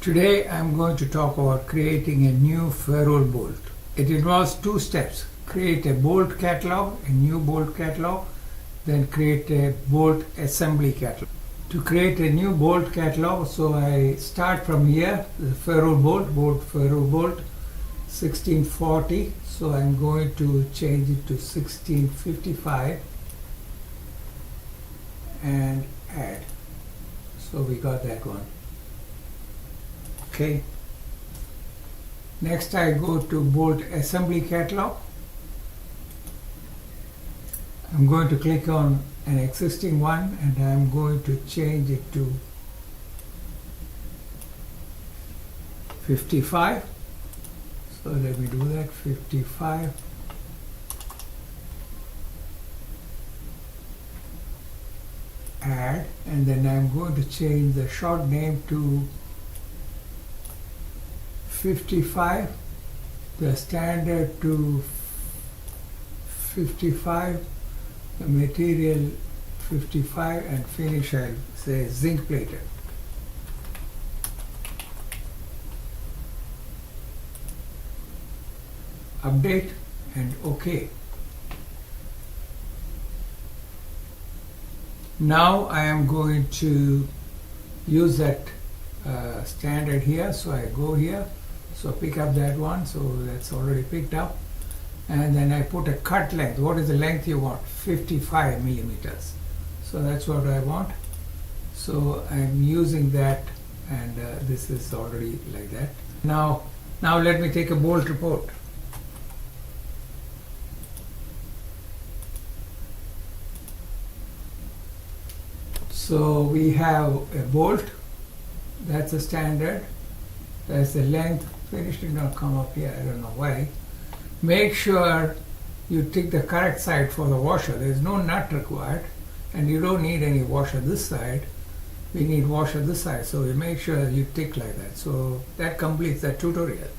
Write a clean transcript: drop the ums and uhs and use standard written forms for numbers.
Today I'm going to talk about creating a new ferrule bolt. It involves two steps. Create a bolt catalog, a new bolt catalog, then create a bolt assembly catalog. To create a new bolt catalog, so I start from here, the ferrule bolt, ferrule bolt 1640. So I'm going to change it to 1655 and add. So we got that one. Okay. Next I go to bolt assembly catalog. I'm going to click on an existing one and I'm going to change it to 55. So let me do that, 55. Add, and then I'm going to change the short name to 55, the standard to 55, the material 55, and finish I'll say zinc plated. Update and OK. Now I am going to use that standard here, so I go here, so pick up that one, so that's already picked up, and then I put a cut length. What is the length you want? 55 millimeters. So that's what I want. So I'm using that, and this is already like that. Now let me take a bolt report. So we have a bolt, that's a standard, that's the length. Finish did not come up here, I don't know why. Make sure you tick the correct side for the washer. There is no nut required, and you don't need any washer this side. We need washer this side, so you make sure you tick like that. So that completes that tutorial.